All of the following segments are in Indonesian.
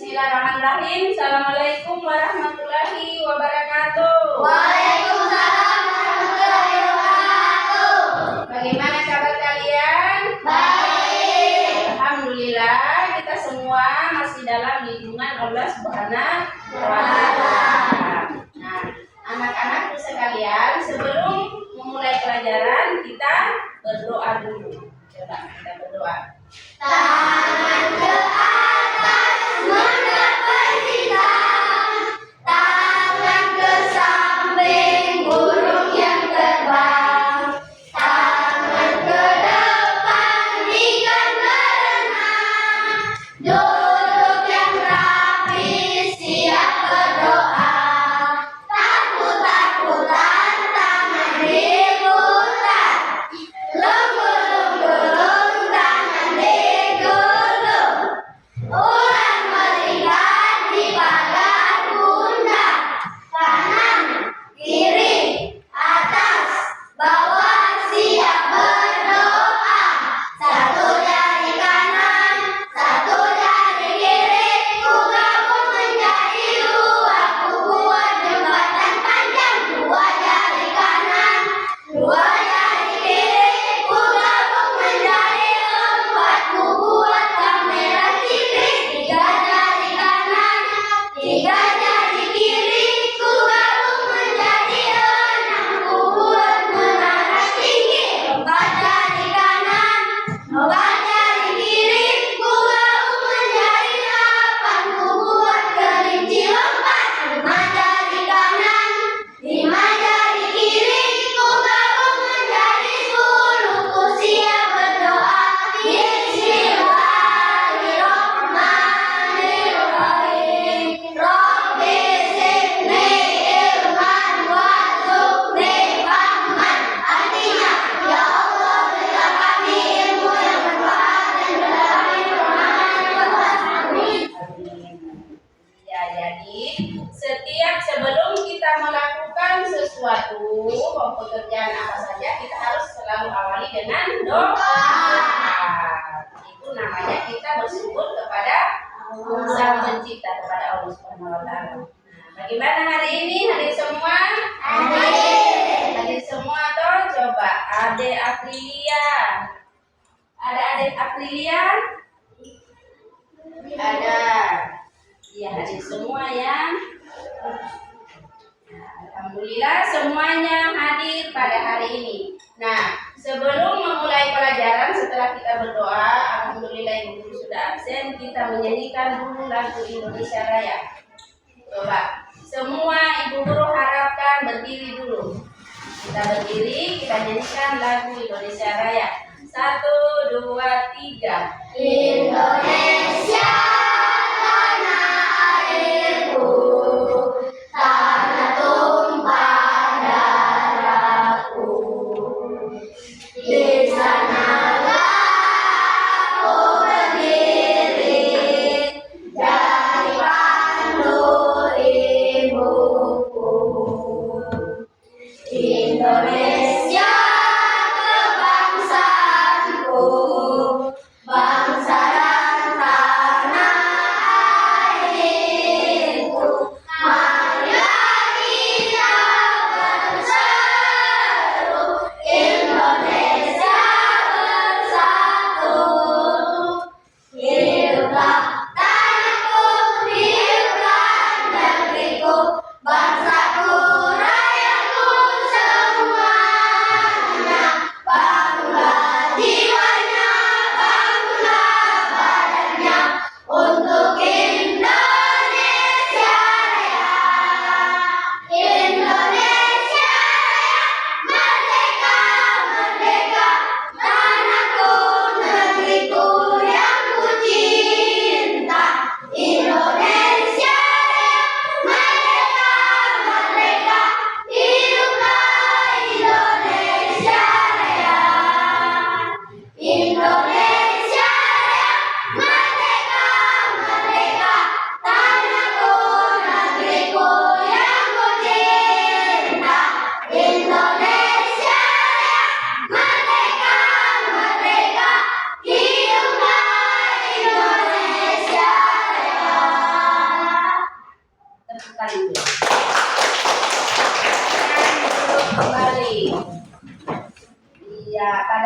Bismillahirrahmanirrahim. Assalamualaikum warahmatullahi wabarakatuh. Waalaikumsalam warahmatullahi wabarakatuh. Bagaimana kabar kalian? Baik. Alhamdulillah, kita semua masih dalam lindungan Allah Subhanahu wa Ta'ala. Nah, anak-anakku sekalian, sebelum memulai pelajaran kita berdoa dulu. Coba kita berdoa. Tangan ke atas mendapat hitam, tangan ke samping burung yang terbang, tangan ke depan ikan berenang, duduk yang rapi siap berdoa, takut-takutan tangan diputar, lunggu-lunggu tangan digulung, ular melihat di pagar pundak, kanan, kiri, atas, bawah siap berdoa, satu jari kanan, satu jari kiri, ku gabung menjadi dua, ku buat jembatan panjang, dua jari kanan, dua jari kiri, ku gabung menjadi empat, ku buat kamera TV, tiga jari kanan, tiga jari kiri, ku gabung menjadi enam, ku buat menara tinggi, empat jari kanan, empat jari kiri, ku gabung menjadi delapan, ku buat kelinci lompat, lima jari kanan, lima jari kiri, ku gabung menjadi 10, ku siap berdoa. Bismillahirrahmanirrahim. Rabbi zidni ilman warzuqni fahman. Artinya, ya Allah, berilah kami ilmu yang bermanfaat dan berilah kami pemahaman yang Ya, jadi setiap sebelum kita melakukan sesuatu pekerjaan apa saja, kita harus selalu awali dengan doa. Itu namanya kita bersyukur kepada Sang Pencipta, kepada Allah Subhanahu wa Ta'ala. Nah, bagaimana hari ini? Hadir semua? Hadir semua toh? Coba Ade Aprilia. Ada Ade Aprilia? Ada. Iya, hadir semua ya. Nah, alhamdulillah semuanya hadir pada hari ini. Nah, sebelum memulai pelajaran, setelah kita berdoa, alhamdulillah ibu guru sudah absen, kita menyanyikan dulu lagu Indonesia Raya. Coba, semua ibu guru harapkan berdiri dulu. Kita berdiri, kita nyanyikan lagu Indonesia Raya. 1, 2, 3. Indonesia, tanah airku, tanah tumpah darahku. Di sanalah aku berdiri, jadi pandu ibuku. Indonesia, kebangsaanku, bangsa dan tanah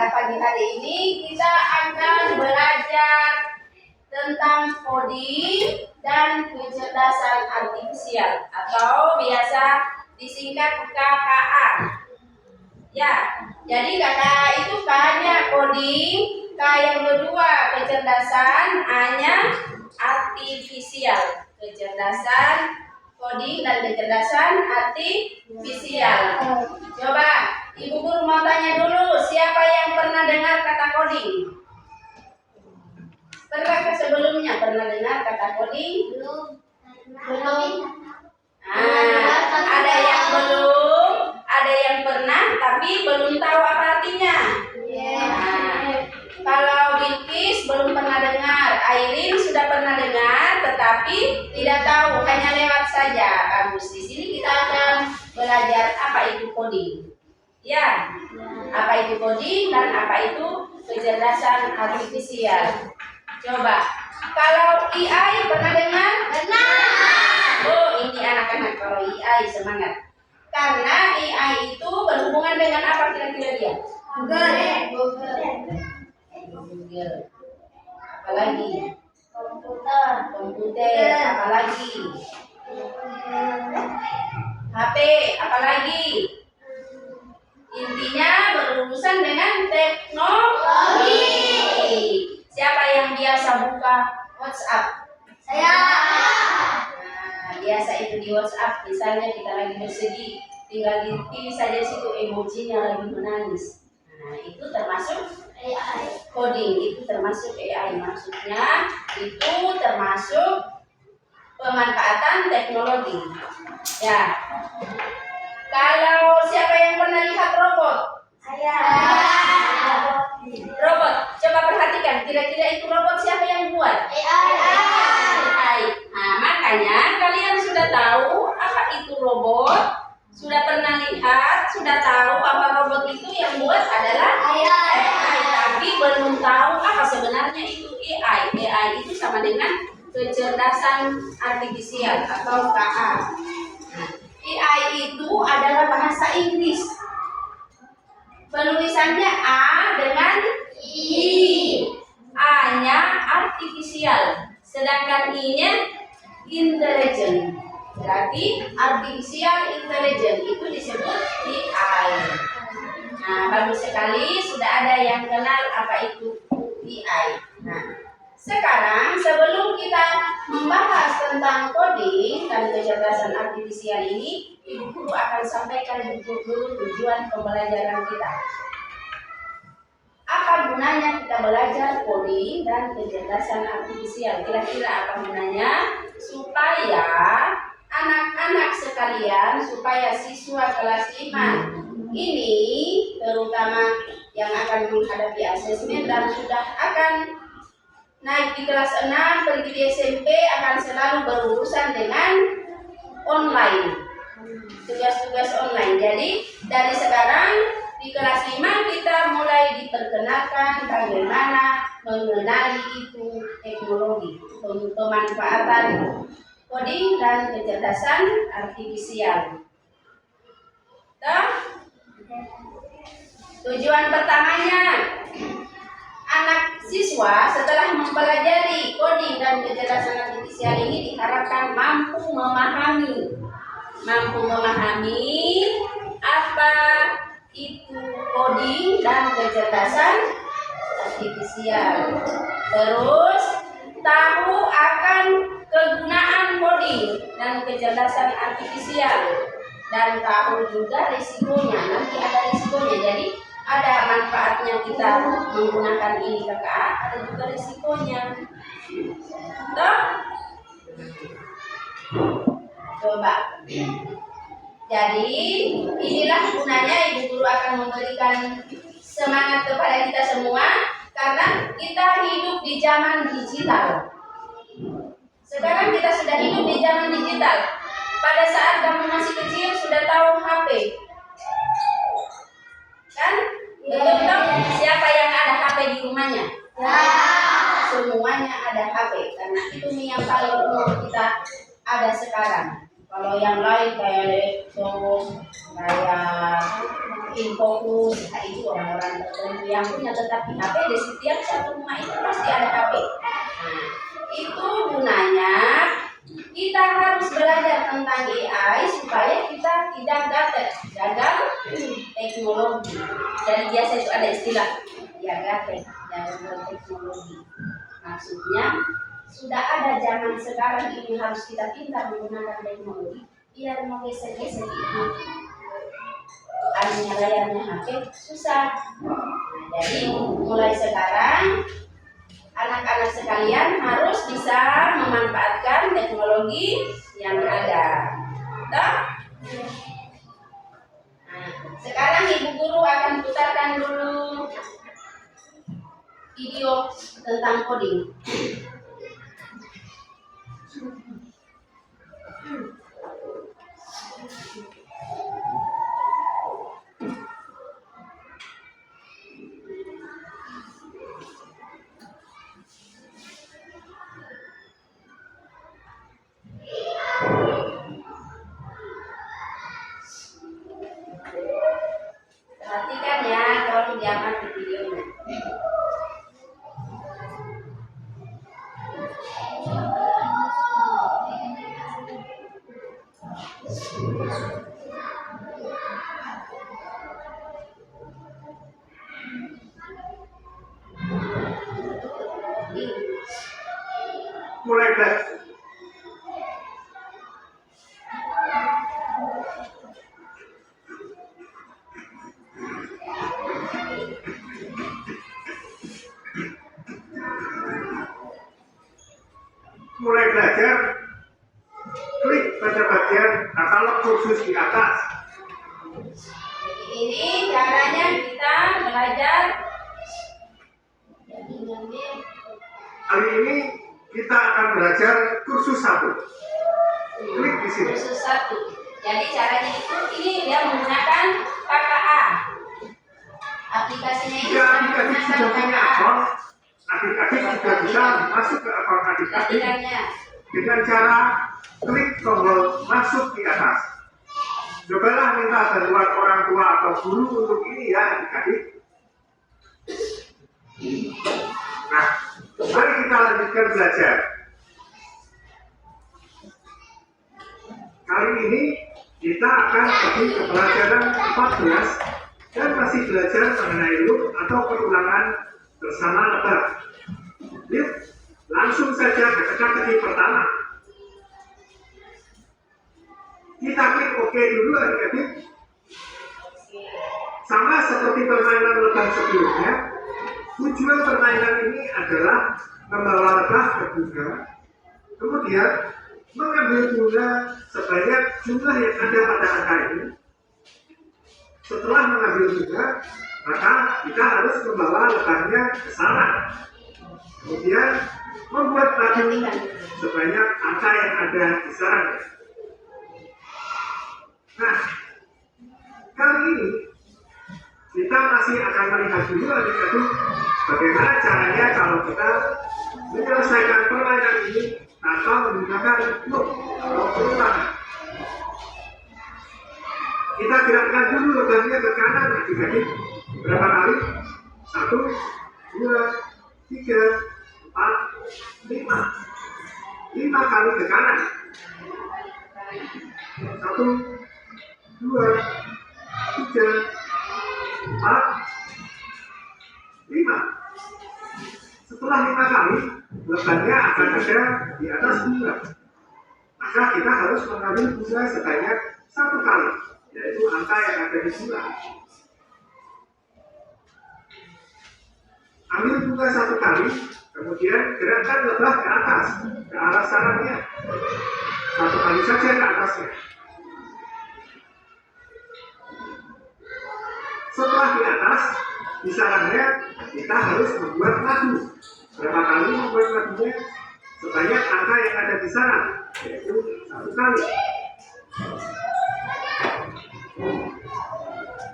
pada pagi hari ini kita akan belajar tentang coding dan kecerdasan artifisial atau biasa disingkat KKA. Ya, jadi KKA itu K-nya coding, K yang kedua kecerdasan, A-nya artifisial. Kecerdasan coding dan kecerdasan artifisial. Coba Ibu Guru mau tanya dulu, siapa yang pernah dengar kata coding? Pernah sebelumnya pernah dengar kata coding? Belum. Ada yang belum, ada yang pernah tapi belum tahu apa artinya. Kalau Bilkis belum pernah dengar, Airin sudah pernah dengar tetapi tidak tahu, hanya lewat saja kamus. Di sini kita akan belajar apa itu coding. Ya, apa itu coding dan apa itu kecerdasan artifisial. Coba, kalau AI pernah dengar? Benar. Oh, ini anak-anak kalau AI semangat. Karena AI itu berhubungan dengan apa kira-kira dia? Google. Apalagi? Komputer. Apalagi? HP. Apalagi? Intinya berurusan dengan teknologi. Siapa yang biasa buka WhatsApp? Saya. Biasa itu di WhatsApp, misalnya kita lagi bersedih, tinggal dipilih saja situ emojinya lagi menangis. Nah, itu termasuk AI. coding, itu termasuk AI. Maksudnya itu termasuk pemanfaatan teknologi. Ya. Kalau siapa yang pernah lihat robot? Saya. Robot, coba perhatikan, kira-kira itu robot siapa yang buat? AI. Nah, makanya kalian sudah tahu apa itu robot, sudah pernah lihat, sudah tahu bahwa robot itu yang buat adalah AI, tapi belum tahu apa sebenarnya itu AI. AI itu sama dengan kecerdasan artifisial atau KA. Nah, AI itu adalah bahasa Inggris. Penulisannya A dengan I. A-nya artifisial, sedangkan I-nya intelligent. Berarti artificial intelligence itu disebut AI. Nah, bagus sekali sudah ada yang kenal apa itu AI. Nah, sekarang sebelum kita membahas tentang coding dan kecerdasan artifisial ini, Ibu Guru akan sampaikan dulu tujuan pembelajaran kita. Apa gunanya kita belajar coding dan kecerdasan artifisial? Kira-kira apa gunanya? Supaya anak-anak sekalian, supaya siswa kelas 5 ini, terutama yang akan menghadapi asesmen dan sudah akan naik di kelas 6, pergi di SMP, akan selalu berurusan dengan online, tugas-tugas online. Jadi dari sekarang di kelas 5 kita mulai diperkenalkan bagaimana mengenali itu teknologi, pemanfaatan coding dan kecerdasan artifisial. Tujuan pertamanya, anak siswa setelah mempelajari coding dan kecerdasan artifisial ini diharapkan mampu memahami apa itu coding dan kecerdasan artifisial. Terus tahu akan kegunaan coding dan kecerdasan artifisial dan tahu juga risikonya. Nanti ada risikonya. Jadi ada manfaatnya kita menggunakan ini KKA, ada juga risikonya. Toh? Coba. Jadi inilah gunanya Ibu Guru akan memberikan semangat kepada kita semua karena kita hidup di zaman digital. Sekarang kita sudah hidup di zaman digital. Pada saat kamu masih kecil sudah tahu HP, kan? Betul dong? Siapa yang ada HP di rumahnya? Semuanya ada HP karena itu yang paling umum kita ada sekarang. Kalau yang lain kayak Lexus, kayak Infocus, nah itu orang-orang tertentu yang punya. Tetapi HP di setiap satu rumah itu pasti ada HP. Nah, itu gunanya kita harus belajar tentang AI supaya kita tidak gagal teknologi. Jadi biasa itu ada istilah ya gagal teknologi. Maksudnya sudah ada zaman sekarang ini harus kita pintar menggunakan teknologi biar mau geser-geser itu anunya layarnya HP susah. Nah, jadi mulai sekarang anak-anak sekalian harus bisa memanfaatkan teknologi yang ada. Nah, sekarang Ibu Guru akan putarkan dulu video tentang coding. Perhatikan ya, tolong diamati videonya. Mulai belajar. Mulai belajar, klik pada bagian katalog kursus di atas. Jadi ini caranya kita belajar. Kali ini kita akan belajar kursus 1. Klik di sini. Kursus 1. Jadi caranya itu ini dia menggunakan KKA. Aplikasinya ini Jika adik-adik sudah punya KKA. akun, adik-adik juga bisa masuk ke akun adik-adik Perhatikannya. dengan cara klik tombol masuk di atas. Cobalah minta bantuan orang tua atau guru untuk ini ya adik-adik. Nah, mari kita lanjutkan belajar. Kali ini kita akan pergi ke pelajaran 14 dan masih belajar mengenai loop atau perulangan bersama lebar. Yuk, langsung saja ke teka-teki pertama. Kita klik OK dulu adik-adik. Sama seperti permainan lebah sebelumnya, tujuan permainan ini adalah membawa lebah ke bunga, kemudian mengambil bunga sebanyak jumlah yang ada pada angka ini. Setelah mengambil bunga, maka kita harus membawa lebahnya ke sana. Kemudian membuat lagu sebanyak angka yang ada di sarangnya. Nah, kali ini kita masih akan melihat dulu adik-adik bagaimana caranya kalau kita menyelesaikan permainan ini tanpa menggunakan loop atau perulangan. Kita gerakkan dulu lebahnya ke kanan adik-adik. Berapa kali? 1, 2, 3, 4, 5. 5 kali ke kanan. 1, 2, 3, 4, 5. Setelah 5 kali, lebahnya akan ada di atas bunga. Maka kita harus mengambil bunga sebanyak 1 kali, yaitu angka yang ada di bunga. Ambil bunga 1 kali, kemudian gerakkan lebah ke atas, ke arah sarangnya. 1 kali saja ke atasnya. Setelah di atas, di sarangnya kita harus membuat madu. Berapa kali membuat madunya? Sebanyak angka yang ada di sarang, yaitu 1 kali.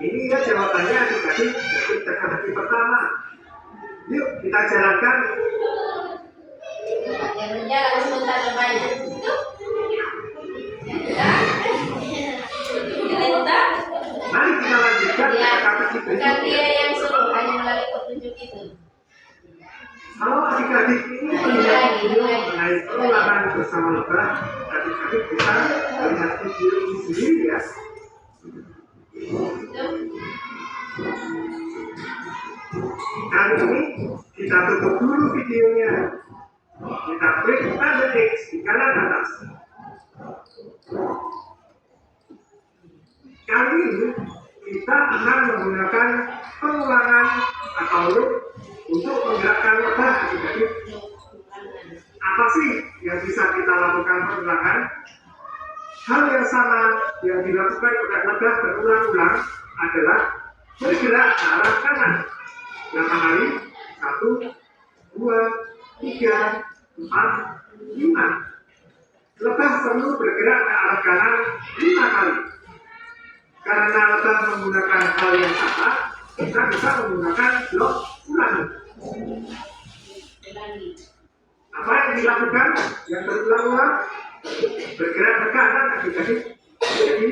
Ini ya jawabannya adik-adik dari teka-teki pertama. Yuk kita jalankan. Yang berjalan sebentar lebahnya. Itu. Ya, bermain bersama lebah, adik-adik bisa melihat video ini sendiri ya. Kali ini kita tutup dulu videonya. Kita klik tanda X di kanan atas. Kali ini kita akan menggunakan pengulangan atau loop untuk menggerakkan lebah adik-adik. Apa sih yang bisa kita lakukan pengulangan? Hal yang sama yang dilakukan oleh lebah berulang-ulang adalah bergerak ke arah kanan. 8 kali, 1, 2, 3, 4, 5. Lebah perlu bergerak ke arah kanan 5 kali. Karena lebah menggunakan hal yang sama, kita bisa menggunakan blok ulangi. Apa yang dilakukan? Yang berulang-ulang bergerak ke kanan adik-adik. Jadi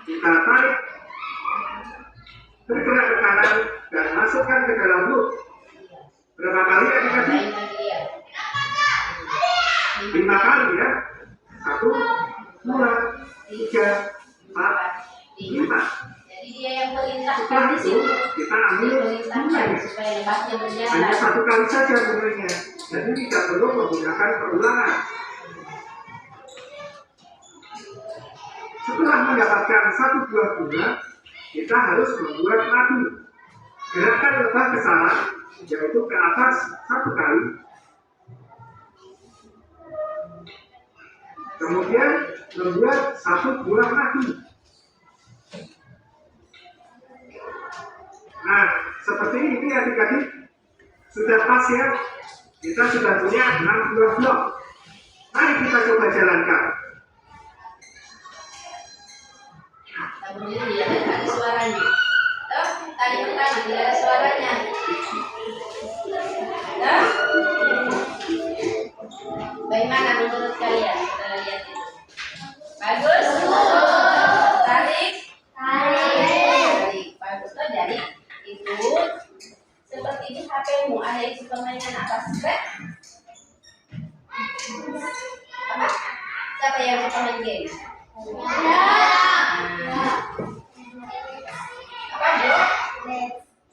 kita tarik, bergerak ke kanan dan masukkan ke dalam loop. Berapa kali adik-adik? 5 kali ya. 1, 2, 3, 4, 5. Jadi dia yang perintahkan Setelah di itu situ. kita ambil Perintahkan supaya lebahnya berjalan. hanya 1 kali saja gunanya. Jadi tidak perlu menggunakan perulangan. Setelah mendapatkan 1 buah bunga, kita harus membuat madu. Gerakan lebah ke sana, yaitu ke atas 1 kali. Kemudian membuat 1 buah madu. Nah, seperti ini adik-adik. Sudah pas ya. Kita sudah punya 6 buah blok. Mari kita coba jalankan. Kemudian dia ada suaranya. Toh, tadi pertama tidak ada suaranya. Toh? Bagaimana menurut kalian? Kita lihat itu. Bagus? Tarik? Tarik. Bagus tuh. Jadi itu seperti di HP-mu ada isi permainan apa sih? Apa? Siapa yang suka main game? Apa bro?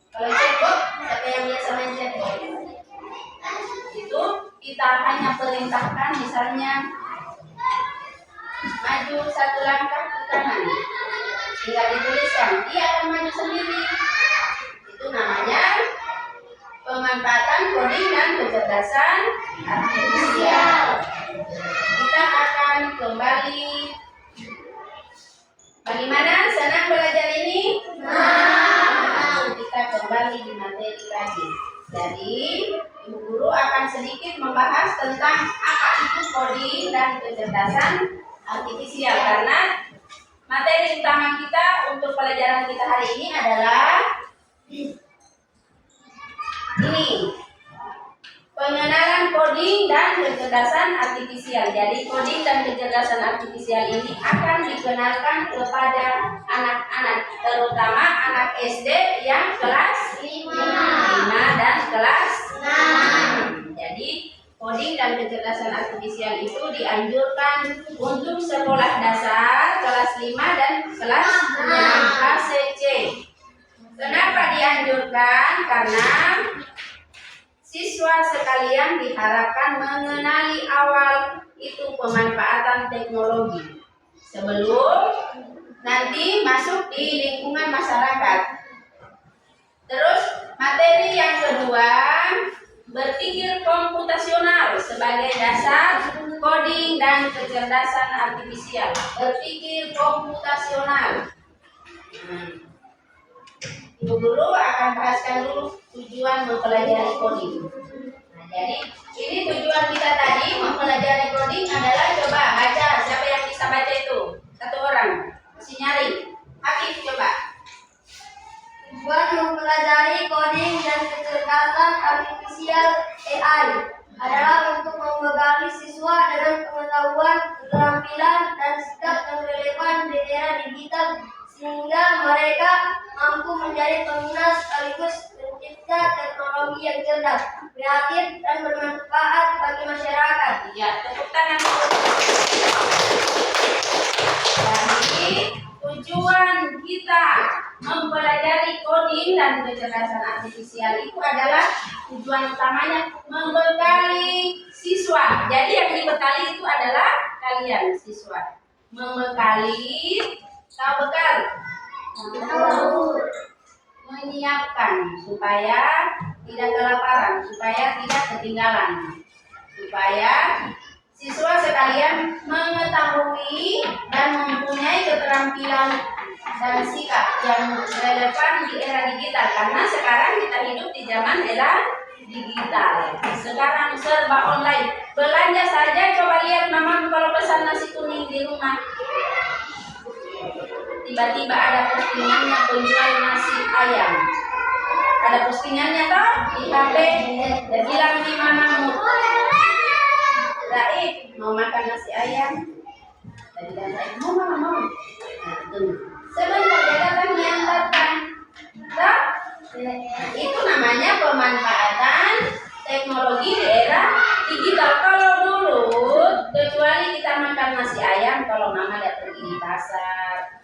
Kalau chatbot, siapa yang biasa main chatbot? Itu kita hanya perintahkan misalnya maju 1 langkah ke kanan, tinggal dituliskan, dia akan maju sendiri. Itu namanya pemanfaatan coding dan kecerdasan artifisial. Kita akan kembali. Bagaimana? Senang belajar ini? Kita kembali di materi tadi. Jadi, Ibu Guru akan sedikit membahas tentang apa itu coding dan kecerdasan artifisial. Karena materi utama kita untuk pelajaran kita hari ini adalah ini, pengenalan coding dan kecerdasan artifisial. Jadi coding dan kecerdasan artifisial ini akan dikenalkan kepada anak-anak, terutama anak SD yang kelas 5 dan kelas 6. Jadi coding dan kecerdasan artifisial itu dianjurkan untuk sekolah dasar kelas 5 dan kelas 6 KCC. Kenapa dianjurkan? Karena siswa sekalian diharapkan mengenali awal itu pemanfaatan teknologi sebelum nanti masuk di lingkungan masyarakat. Terus materi yang kedua, berpikir komputasional sebagai dasar coding dan kecerdasan artifisial. Berpikir komputasional. Ibu Guru akan bahaskan dulu tujuan mempelajari coding. Nah, jadi ini tujuan kita tadi mempelajari coding adalah coba baca. Siapa yang bisa baca itu? 1 orang. Masih nyari. Akif coba. Tujuan mempelajari coding dan kecerdasan artifisial AI adalah untuk membekali siswa dengan pengetahuan, keterampilan, dan sikap yang relevan di era digital sehingga mereka mampu menjadi pengguna sekaligus pencipta teknologi yang cerdas, kreatif, dan bermanfaat bagi masyarakat. Ya, tepuk tangan. mempelajari coding dan kecerdasan artifisial itu adalah tujuan utamanya membekali siswa. Jadi yang dibekali itu adalah kalian siswa. Membekali, tahu bekal? Menyiapkan supaya tidak kelaparan, supaya tidak ketinggalan, supaya siswa sekalian mengetahui dan mempunyai keterampilan dan sikap yang relevan di era digital, karena sekarang kita hidup di zaman era digital. Sekarang serba online. Belanja saja, coba lihat mama kalau pesan nasi kuning di rumah, tiba-tiba ada postingannya penjual nasi ayam. Ada postingannya toh di HP. Dia bilang di mamamu, Raif mau makan nasi ayam. Tadi bilang Raif mau mama mau. Nah, sebentar dia datang diantarkan. Toh? Itu namanya pemanfaatan teknologi di era digital. Kalau dulu kecuali kita makan nasi ayam kalau mama udah pergi di pasar,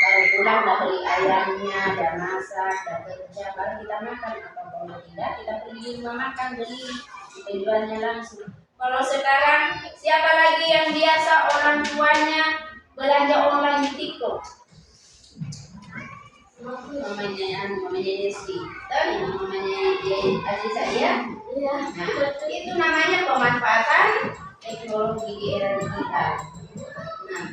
baru pulang udah beli ayamnya, udah masak, udah kerja, baru kita makan. Atau kalau tidak kita pergi di rumah makan, beli penjualnya langsung. Kalau sekarang siapa lagi yang biasa orang tuanya belanja online di TikTok? Mamanya Desi, tahu ya mamanya Aziza ya? Iya. Nah, itu namanya pemanfaatan teknologi di era digital. Nah,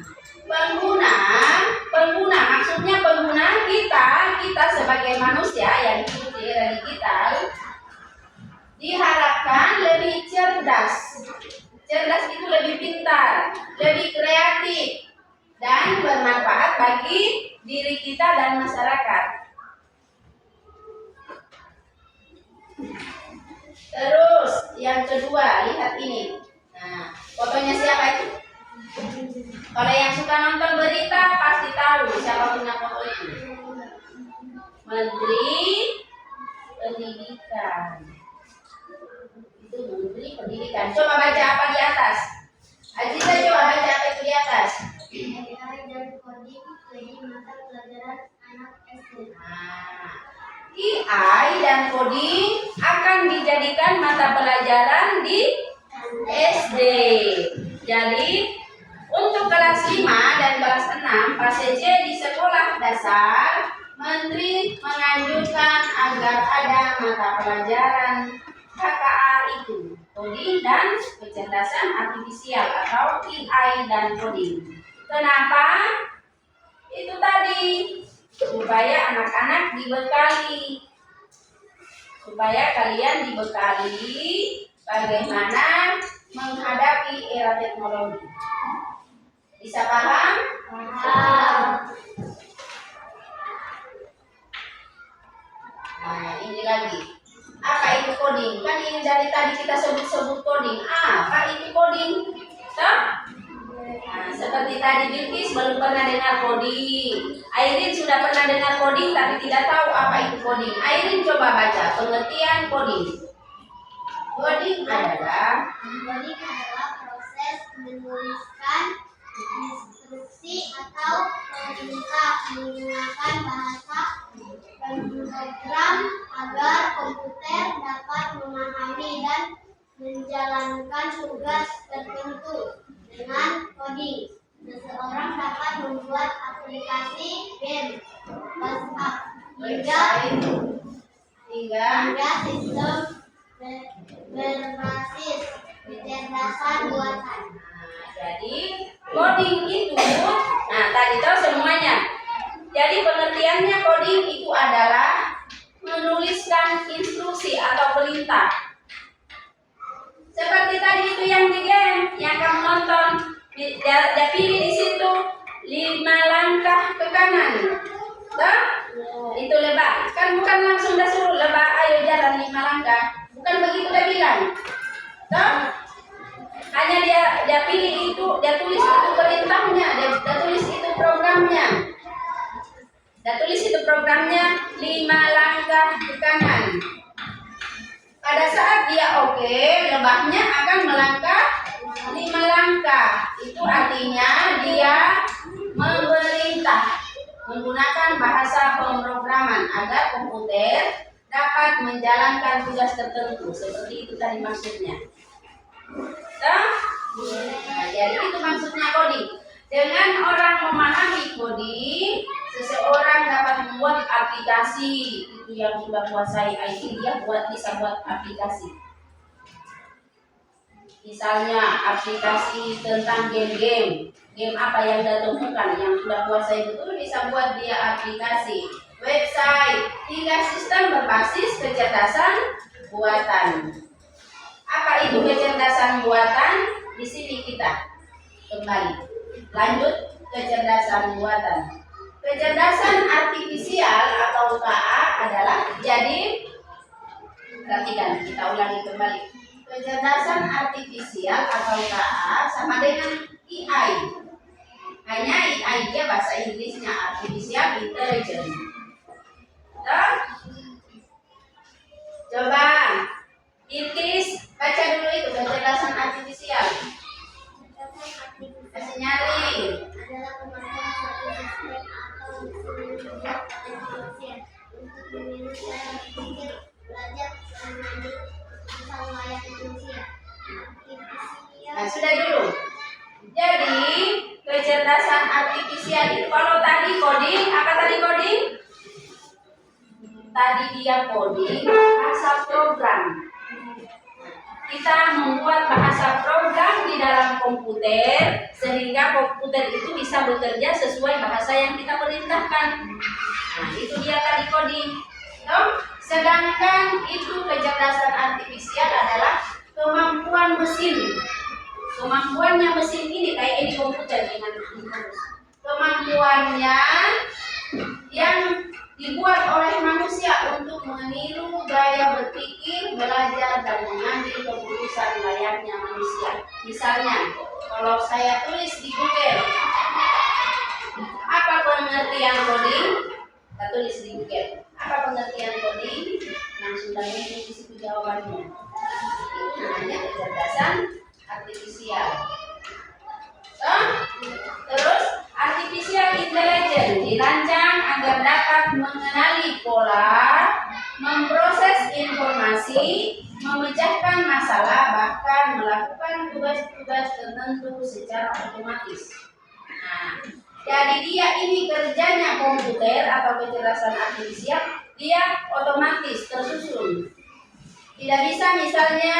pengguna maksudnya pengguna kita sebagai manusia yang hidup di era digital diharapkan lebih cerdas. Cerdas itu lebih pintar, lebih kreatif, dan bermanfaat bagi diri kita dan masyarakat. Terus yang kedua, lihat ini. Nah, fotonya siapa itu? Kalau yang suka nonton berita pasti tahu siapa punya foto itu. Menteri Pendidikan. Itu Menteri Pendidikan. Coba baca apa di atas? Aziza coba baca apa itu di atas? AI dan coding jadi mata pelajaran anak SD. AI dan coding akan dijadikan mata pelajaran di SD. Jadi untuk kelas 5 dan kelas 6 PASEJ di sekolah dasar, Menteri menganjurkan agar ada mata pelajaran KKA itu, coding dan kecerdasan artifisial atau AI dan coding. Kenapa? Itu tadi supaya anak-anak dibekali, supaya kalian dibekali bagaimana menghadapi era teknologi. Bisa paham? Paham. Nah, ini lagi. Apa itu coding? Kan ini dari tadi kita sebut-sebut coding. Apa itu coding? Toh? Nah, seperti tadi Bilkis belum pernah dengar coding. Airin sudah pernah dengar coding tapi tidak tahu apa itu coding. Airin coba baca pengertian coding. Coding adalah proses menuliskan instruksi atau perintah menggunakan bahasa program agar komputer dapat memahami dan menjalankan tugas tertentu. Dengan coding, seseorang dapat membuat aplikasi game, WhatsApp, hingga sistem berbasis kecerdasan buatan. Jadi coding itu, nah tadi tahu semuanya. Jadi pengertiannya coding itu adalah menuliskan instruksi atau perintah. Seperti tadi itu yang di game yang kamu nonton, dia pilih di situ 5 langkah ke kanan. Tuh? Itu lebah. Kan bukan langsung dah suruh lebah ayo jalan 5 langkah. Bukan begitu dia bilang. Tuh? Hanya dia pilih itu, dia tulis itu perintahnya, dia tulis itu programnya. Dia tulis itu programnya 5 langkah ke kanan. Pada saat dia oke, lebahnya akan melangkah 5 langkah. Itu artinya dia memerintah menggunakan bahasa agar komputer dapat menjalankan tugas tertentu. Seperti itu tadi maksudnya. Nah, jadi itu maksudnya coding. Dengan orang memahami coding, seseorang dapat membuat aplikasi. Itu yang sudah kuasai IT, dia bisa buat aplikasi. Misalnya aplikasi tentang game apa yang dia temukan, yang sudah kuasai betul bisa buat dia aplikasi, website, hingga sistem berbasis kecerdasan buatan. Apa itu kecerdasan buatan? Di sini kita kembali lanjut kecerdasan buatan. Kecerdasan artifisial atau KA adalah, jadi perhatikan, kita ulangi kembali. Kecerdasan artifisial atau KA sama dengan AI. Hanya AI dia bahasa Inggrisnya artificial intelligence. Coba Intis baca dulu itu kecerdasan artifisial. Kasih nyari. Adalah kemampuan suatu sistem atau mesin yang artifisial untuk meniru cara berpikir, belajar, dan mengambil keputusan layaknya manusia. Nah, sudah dulu. Jadi kecerdasan artifisial itu kalau tadi coding, apa tadi coding? Tadi dia coding bahasa program. Kita membuat bahasa program di dalam komputer sehingga komputer itu bisa bekerja sesuai bahasa yang kita perintahkan. Nah, itu dia tadi coding. Sedangkan itu kecerdasan artifisial adalah kemampuan mesin. Kemampuannya mesin ini kayak ini komputer dengan kemampuannya yang dibuat oleh manusia untuk meniru gaya berpikir, belajar, dan mengambil keputusan layaknya manusia. Misalnya, kalau saya tulis di Google, apa pengertian coding? Kita tulis di Google, apa pengertian coding? Langsung tanya di situ jawabannya. Itu namanya kecerdasan artifisial. Terus artificial intelligence dirancang agar dapat mengenali pola, memproses informasi, memecahkan masalah, bahkan melakukan tugas-tugas tertentu secara otomatis. Nah, jadi dia ini kerjanya komputer atau kecerdasan artifisial, dia otomatis tersusun. Tidak bisa misalnya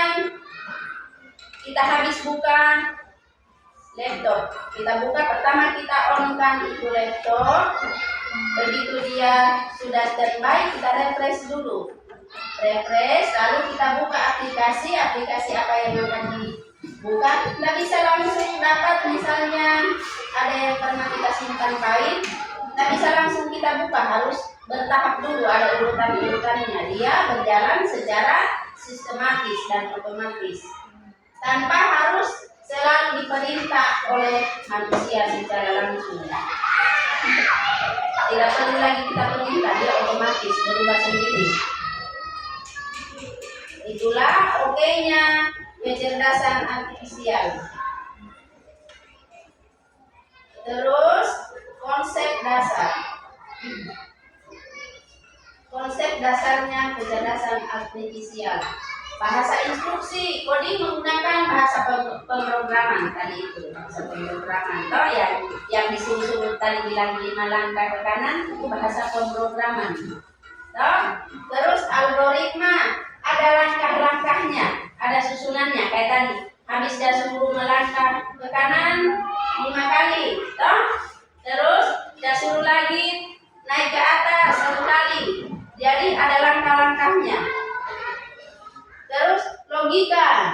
kita habis buka laptop, kita buka pertama kita on-kan itu laptop, begitu dia sudah standby kita refresh dulu, lalu kita buka aplikasi apa yang akan dibuka. Tidak bisa langsung dapat, misalnya ada yang pernah kita simpan file, tidak bisa langsung kita buka, harus bertahap dulu, ada urutan-urutannya. Dia berjalan secara sistematis dan otomatis tanpa harus selalu diperintah oleh manusia secara langsung. Tidak perlu lagi kita perintah, dia otomatis berubah sendiri. Itulah oke-nya kecerdasan artifisial. Terus konsep dasar. Konsep dasarnya kecerdasan artifisial. Bahasa instruksi, coding menggunakan bahasa pemrograman tadi itu, bahasa pemrograman. Toh yang disuruh tadi bilang 5 langkah ke kanan itu bahasa pemrograman. Toh, terus algoritma ada langkah-langkahnya, ada susunannya kayak tadi. Habis dia suruh melangkah ke kanan 5 kali, toh, terus dia suruh lagi naik ke atas 1 kali. Jadi ada langkah-langkahnya. Terus logika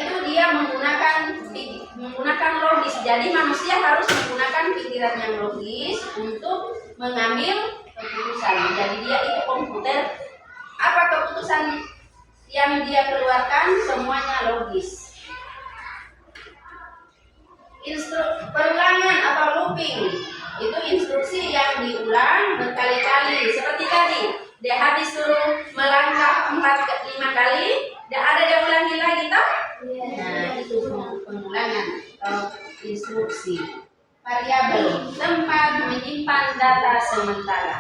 itu dia menggunakan logis. Jadi manusia harus menggunakan pikiran yang logis untuk mengambil keputusan. Jadi dia itu komputer, apa keputusan yang dia keluarkan semuanya logis. Perulangan atau looping itu instruksi yang diulang berkali-kali. Seperti tadi, dia habis suruh melangkah 4-5 kali, dia ada dia ulangi lagi toh? Nah, itu pengulangan atau instruksi. variabel, tempat menyimpan data sementara.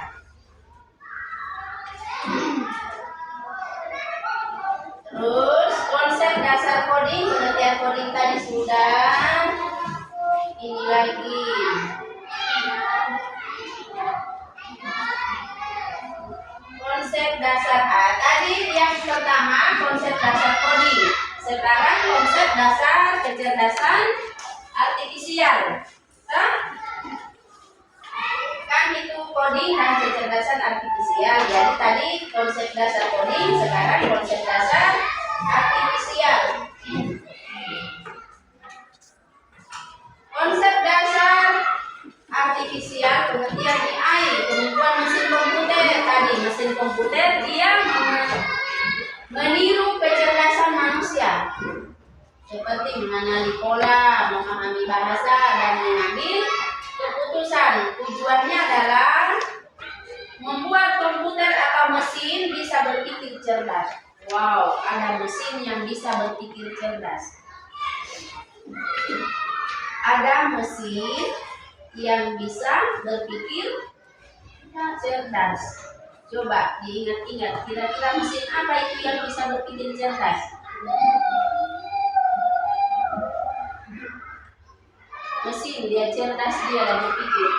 Terus konsep dasar coding, pengertian coding tadi sudah. Ini lagi. Konsep dasar tadi yang pertama konsep dasar coding. Sekarang konsep dasar kecerdasan artifisial. Kan itu coding dan kecerdasan artifisial. Jadi tadi konsep dasar coding, sekarang konsep dasar artifisial. Konsep dasar artifisial pengertian AI, kemampuan mesin komputer. Tadi mesin komputer dia meniru kecerdasan manusia, seperti mengenali pola, memahami bahasa, dan mengambil keputusan. Tujuannya adalah membuat komputer atau mesin bisa berpikir cerdas. Wow, ada mesin yang bisa berpikir cerdas. Ada mesin yang bisa berpikir cerdas. Coba diingat-ingat, kira-kira mesin apa itu yang bisa berpikir cerdas? Mesin dia cerdas, dia dalam berpikir.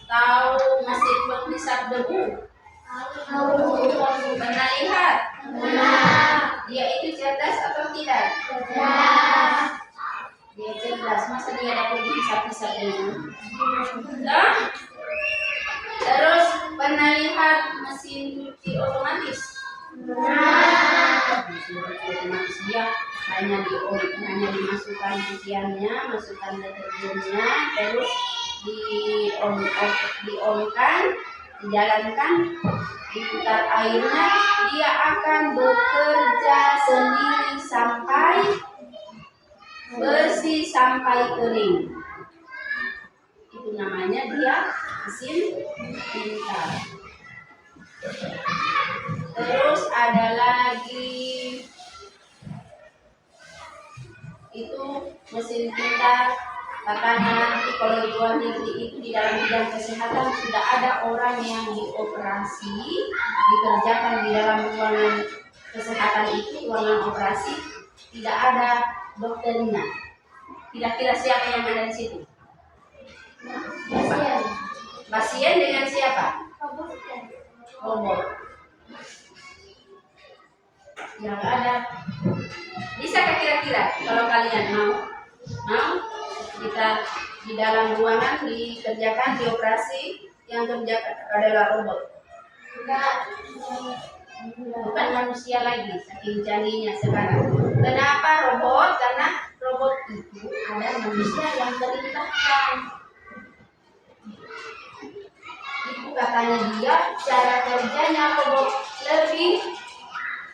Tahu mesin penghisap debu? Pernah lihat? Dia itu cerdas atau tidak? Dia cerdas, masa dia dapat hisap-hisap debu? Terus pernah lihat mesin cuci otomatis? Mesin cuci otomatis dia hanya dimasukkan cuciannya, masukkan deterjennya, terus di-on-kan, dijalankan, diputar airnya, dia akan bekerja sendiri sampai bersih, sampai kering. Itu namanya dia mesin pintar. Terus ada lagi itu mesin pintar, katanya nanti kalau di luar negeri itu di dalam bidang kesehatan sudah ada orang yang dioperasi, dikerjakan di dalam ruangan kesehatan itu, ruangan operasi, tidak ada dokternya. Kira-kira siapa yang ada di situ? Pasien dengan siapa? Robot. Yang ada. Bisakah kira-kira kalau kalian mau kita di dalam ruangan dikerjakan, dioperasi, yang kerja adalah robot? Bukan manusia lagi, saking canggihnya sekarang. Kenapa robot? Karena robot itu ada manusia yang perintahkan. Itu katanya dia cara kerjanya robot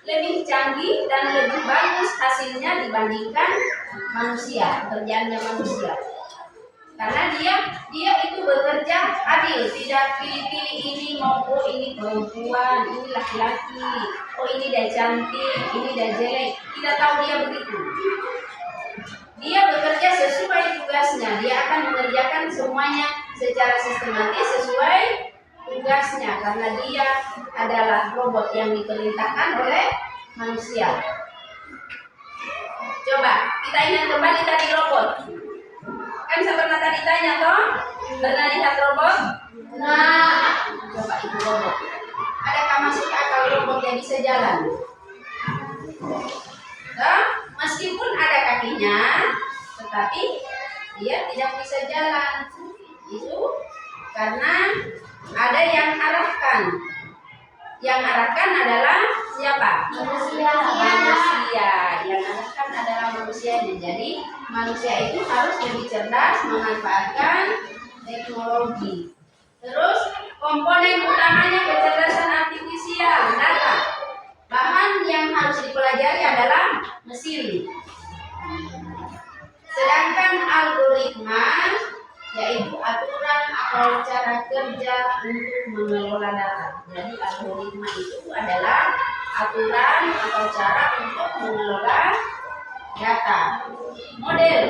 lebih canggih dan lebih bagus hasilnya dibandingkan manusia, pekerjaannya manusia. Karena dia itu bekerja adil, tidak pilih-pilih ini mau ini perempuan, ini laki-laki, oh ini dia cantik, ini dia jelek, tidak tahu dia begitu. Dia bekerja sesuai tugasnya, dia akan mengerjakan semuanya secara sistematis sesuai tugasnya, karena dia adalah robot yang diperintahkan oleh manusia. Coba kita ingat kembali tadi robot. Kan saya pernah tadi tanya toh, pernah lihat robot? Nah, coba itu robot. Adakah masuk akal robot yang bisa jalan? Nah, meskipun ada kakinya, tetapi dia tidak bisa jalan. Itu karena ada yang arahkan. Yang arahkan adalah siapa? Manusia. Yang arahkan adalah manusianya. Jadi manusia itu harus lebih cerdas memanfaatkan teknologi. Terus komponen utamanya kecerdasan artifisial, data. Bahan yang harus dipelajari adalah mesin. Sedangkan algoritma yaitu aturan atau cara kerja untuk mengelola data. Jadi algoritma itu adalah aturan atau cara untuk mengelola data. Model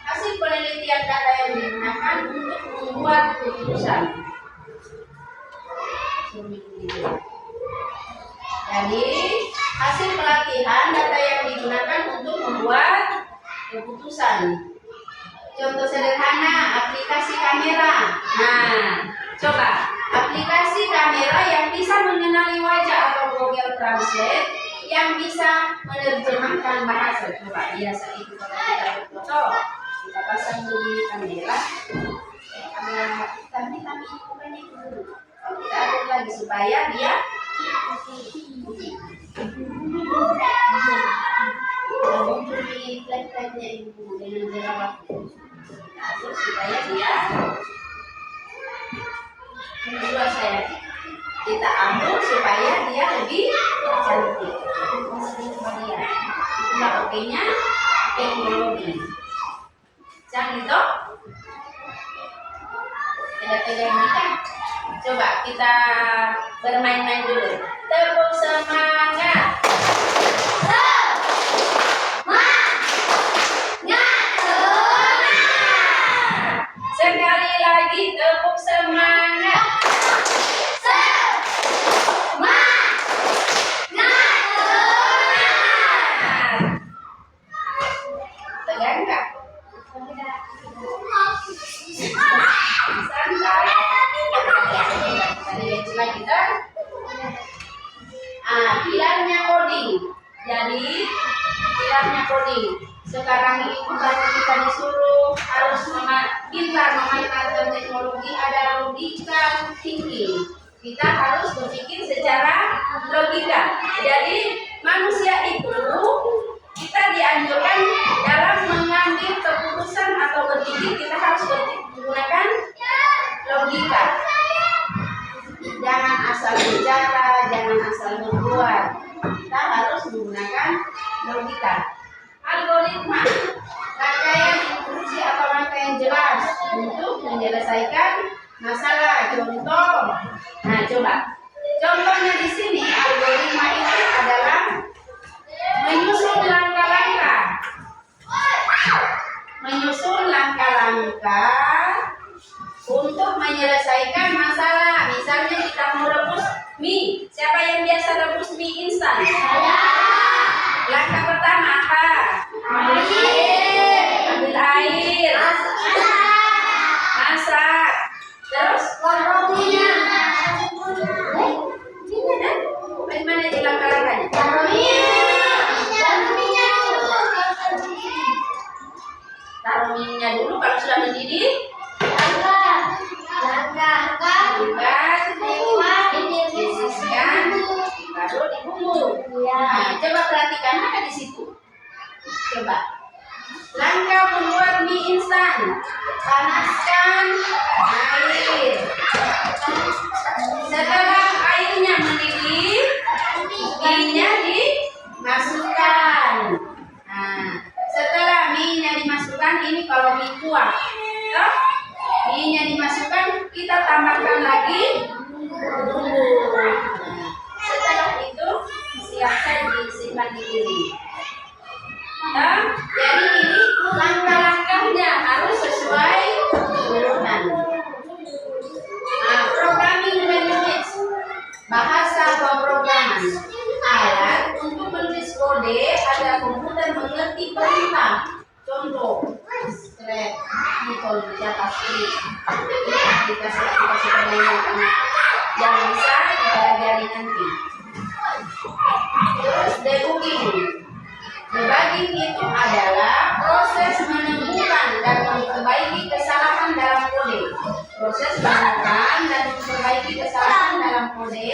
hasil penelitian membuat keputusan. Jadi hasil pelatihan data yang digunakan untuk membuat keputusan. Contoh sederhana, aplikasi kamera. Nah, coba aplikasi kamera yang bisa mengenali wajah atau Google Translate yang bisa menerjemahkan bahasa. Coba biasa itu kalau kita berfoto, kita pasang di kamera. Kamera tapi bukan itu dulu. Oh, kita aduk lagi supaya dia muncul di flag-flagnya ibu dengan jerawat. Kita aduk supaya dia kedua saya kita aduk supaya dia lebih cantik. Itulah oke-nya teknologi. Canggih toh? Pegang kita. Coba kita bermain-main dulu. Tepuk semangat. Sekali lagi tepuk semangat. Tegang nggak? Santai. Kita pilarnya coding. Jadi pilarnya coding. Sekarang ini bukan kita disuruh harus pintar memanfaatkan teknologi, ada logika thinking. Kita harus berpikir secara logika. Jadi manusia itu kita dianjurkan dalam mengambil keputusan atau berpikir kita harus menggunakan logika. Jangan asal bicara, jangan asal berbuat. Kita harus menggunakan logika. Algoritma, rangkaian instruksi atau rangkaian jelas untuk menyelesaikan masalah. Contoh, nah coba. Contohnya di sini algoritma itu adalah menyusun langkah-langkah untuk menyelesaikan masalah. Misalnya kita mau rebus mie. Siapa yang biasa rebus mie instan? Saya. Langkah pertama apa? Ambil air. Masak. Terus? Bagaimana itu langkah-langkahnya? Taruh minyak dulu kalau sudah mendidih. Disisihkan, baru dibungkus. Nah, coba perhatikan apa di situ. Coba. Langkah membuat mie instan. Panaskan air. Setelah airnya mendidih, mie-nya dimasukkan. Nah, setelah mie-nya dimasukkan, ini kalau mie kuah, mie-nya dimasukkan, kita tambahkan lagi bumbu. Setelah itu siapkan disimpan di piring. Jadi ini langkah-langkahnya harus sesuai urutan. Programming language, bahasa pemrograman, alat untuk menulis kode agar komputer mengerti perintah. Contoh, Scratch, Python, JavaScript, aplikasi-aplikasi permainan yang bisa dipelajari nanti. Terus debugging. Debugging itu adalah proses menemukan dan memperbaiki kesalahan dalam kode. Proses menemukan dan memperbaiki kesalahan dalam kode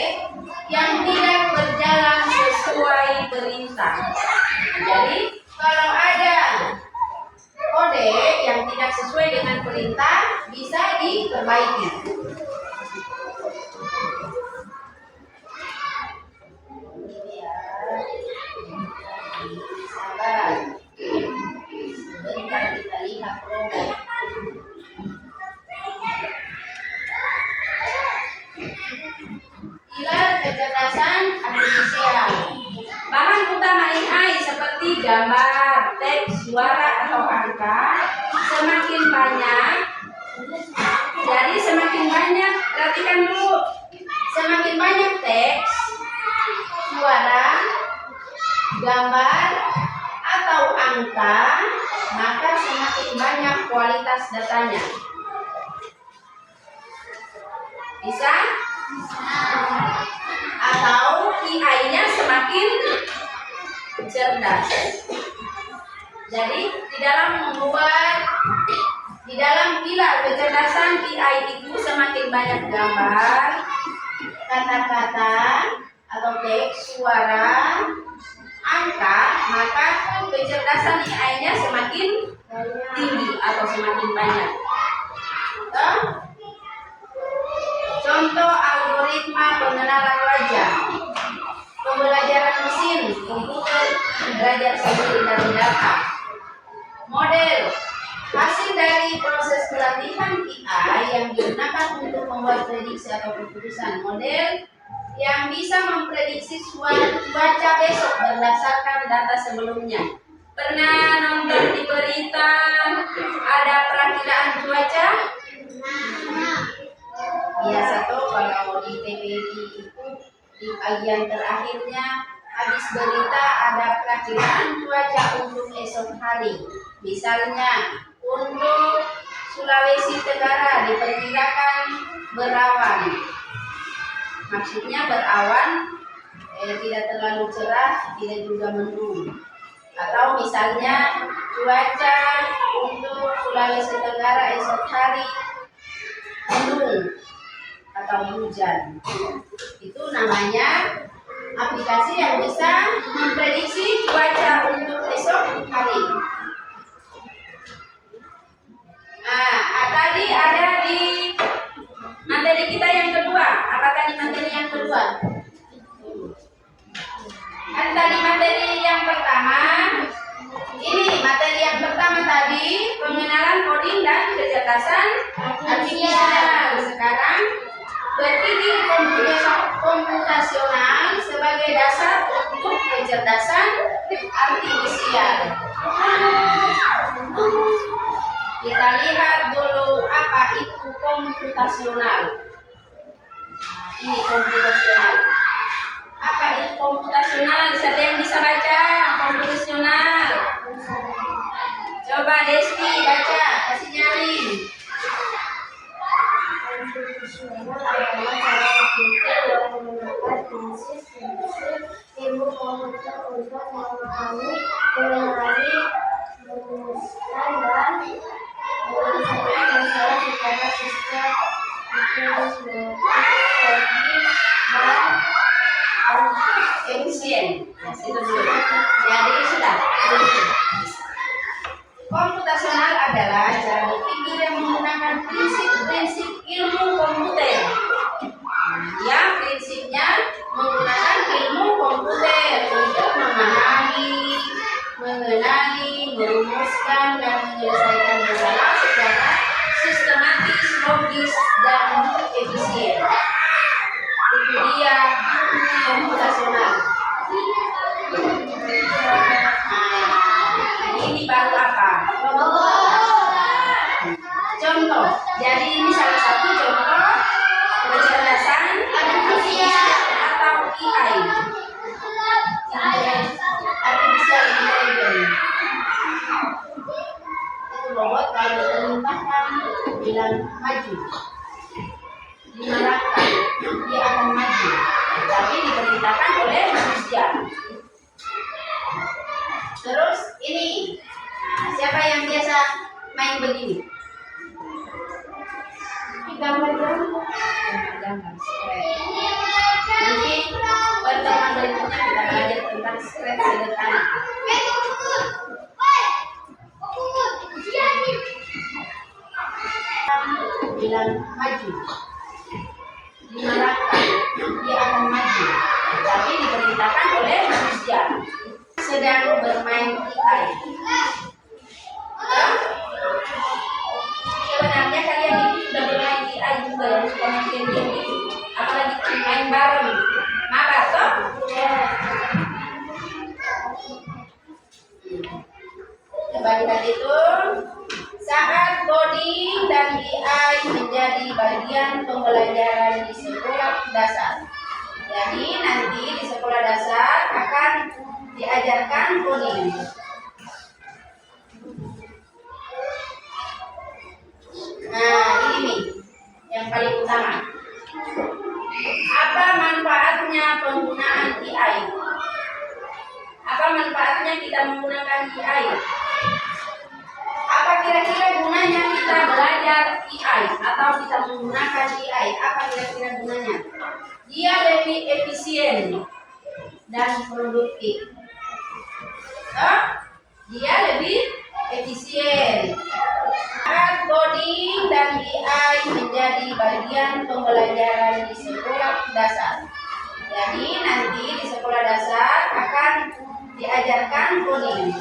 yang tidak berjalan sesuai perintah. Jadi kalau ada kode yang tidak sesuai dengan perintah bisa diperbaiki. Sabar. Sebentar kita lihat program. Pilar kecerdasan artifisial. Bahan utama AI seperti gambar, teks, suara atau angka semakin banyak Jadi semakin banyak, perhatikan dulu, semakin banyak teks, suara, gambar, atau angka, maka semakin banyak kualitas datanya. Bisa? Atau AI-nya semakin cerdas. Jadi di dalam pilar kecerdasan AI itu semakin banyak gambar, kata-kata atau teks, suara, angka, maka kecerdasan AI-nya semakin tinggi atau semakin banyak. Contoh algoritma pengenalan wajah, pembelajaran mesin, komputer belajar sendiri dari data. Model hasil dari proses pelatihan AI yang digunakan untuk membuat prediksi atau keputusan. Model yang bisa memprediksi cuaca besok berdasarkan data sebelumnya. Pernah nonton di berita ada perakiraan cuaca? Biasa tuh kalau di TVRI itu di bagian terakhirnya habis berita ada perakiraan cuaca untuk esok hari. Misalnya untuk Sulawesi Tenggara diperkirakan berawan. Maksudnya berawan, tidak terlalu cerah, tidak juga mendung. Atau misalnya cuaca untuk Sulawesi Tenggara esok hari mendung atau hujan. Itu namanya aplikasi yang bisa memprediksi cuaca untuk esok hari. Tadi ada di materi kita yang kedua. Apa tadi materi yang kedua? Kan tadi materi yang pertama. Ini materi yang pertama tadi pengenalan coding dan kecerdasan artifisial. Sekarang berpikir komputasional sebagai dasar untuk kecerdasan artifisial. Kita lihat dulu apa itu komputasional. Ini komputasional. Apa itu komputasional? Siapa yang bisa baca komputasional? Coba Desti baca, kasih nyalin. Komputasional adalah cara berpikir yang menggunakan prinsip-prinsip ilmu komputer untuk memahami, mengenali, merumuskan, dan menyelesaikan masalah secara sistematis, logis, dan Efisien. Itu dulu. Jadi sudah. Komputasional adalah cara berpikir yang menggunakan prinsip-prinsip ilmu komputer. Ya, prinsipnya menggunakan ilmu komputer untuk memahami, mengenali, merumuskan, dan menyelesaikan masalah secara sistematis, logis, dan efisien. Itu dia komputasional. Ini baru apa? Contoh. Jadi ini salah satu contoh kecerdasan artifisial atau AI. Artificial intelligence. Itu robot kalau diperintahkan bilang maju, diarahkan dia akan maju, tapi diperintahkan oleh manusia. Terus ini, siapa yang biasa main begini? Gambar-gambar. Nanti pertemuan berikutnya kita belajar tentang scratch sederhana. Bilang maju, diarahkan dia akan maju, tapi diperintahkan oleh manusia. Sedang bermain AI. Sebenarnya kalian itu sudah bermain AI juga ya, suka main game itu. Apalagi main bareng. Mabar toh? Coba lihat itu. Saat coding dan BI menjadi bagian pembelajaran di sekolah dasar. Jadi nanti di sekolah dasar akan diajarkan coding. Nah, ini nih yang paling utama. Apa manfaatnya penggunaan AI? Apa manfaatnya kita menggunakan AI? Apa kira-kira gunanya kita belajar AI atau kita menggunakan AI? Apa kira-kira gunanya? Dia lebih efisien dan produktif. Dia lebih efisien. Saat coding dan BI menjadi bagian pembelajaran di sekolah dasar. Jadi nanti di sekolah dasar akan diajarkan coding.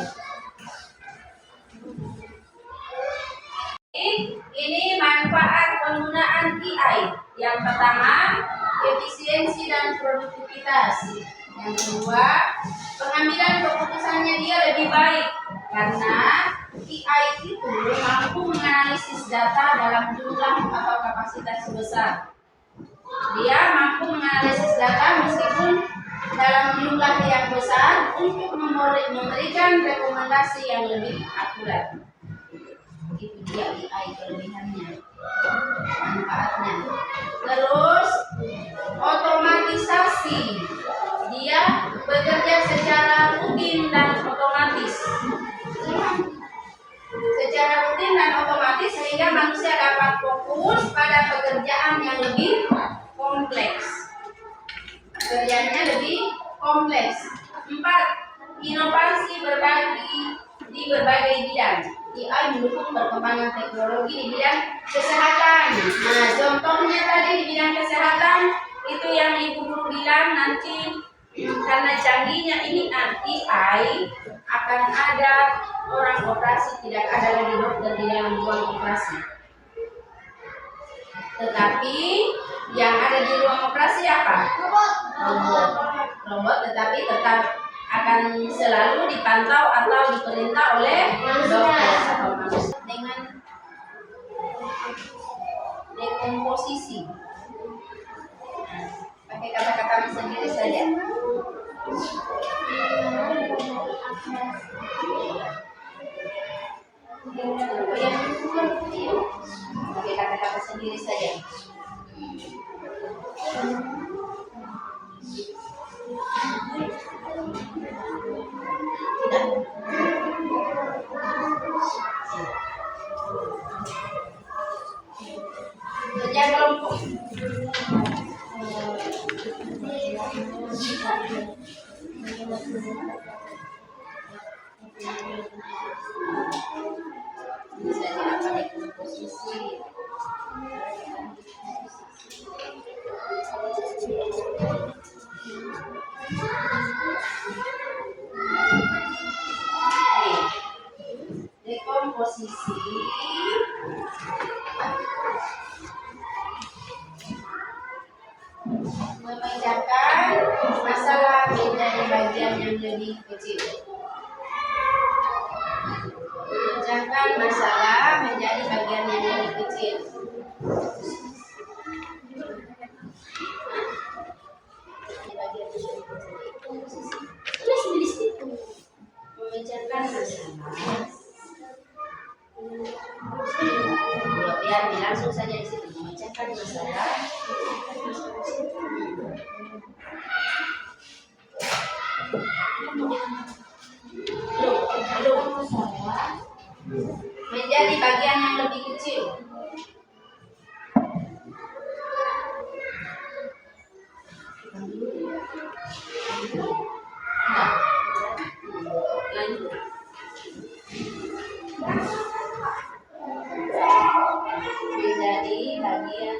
Ini manfaat penggunaan AI. Yang pertama, efisiensi dan produktivitas. Yang kedua, pengambilan keputusannya dia lebih baik karena AI itu mampu menganalisis data dalam jumlah atau kapasitas besar. Dia mampu menganalisis data meskipun dalam jumlah yang besar untuk memberikan rekomendasi yang lebih akurat. Itu dia AI kelebihannya, manfaatnya. Terus otomatisasi, dia bekerja secara rutin dan otomatis. Secara rutin dan otomatis sehingga manusia dapat fokus pada pekerjaan yang lebih kompleks. Pekerjaannya lebih kompleks. 4. Inovasi di berbagai bidang. AI mendukung perkembangan teknologi di bidang kesehatan. Nah, contohnya tadi di bidang kesehatan itu yang Ibu Guru bilang nanti karena canggihnya ini AI akan ada orang operasi, tidak ada lagi dokter di dalam ruang operasi. Tetapi yang ada di ruang operasi apa? Robot, tetapi tetap akan selalu dipantau atau diperintah oleh dokter atau manusia dengan dekomposisi. Pakai kata-kata sendiri saja. Pakai kata-kata sendiri saja. Kerja kelompok. Misalnya apa nih posisi? Dekomposisi memecahkan masalah menjadi bagian yang lebih kecil. Memecahkan masalah menjadi bagian yang lebih kecil. Tulis di situ. Memecahkan masalah. Biar langsung saja di situ. Memecahkan masalah. Menjadi bagian yang lebih kecil. Lanjut. Menjadi bagian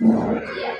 Iya.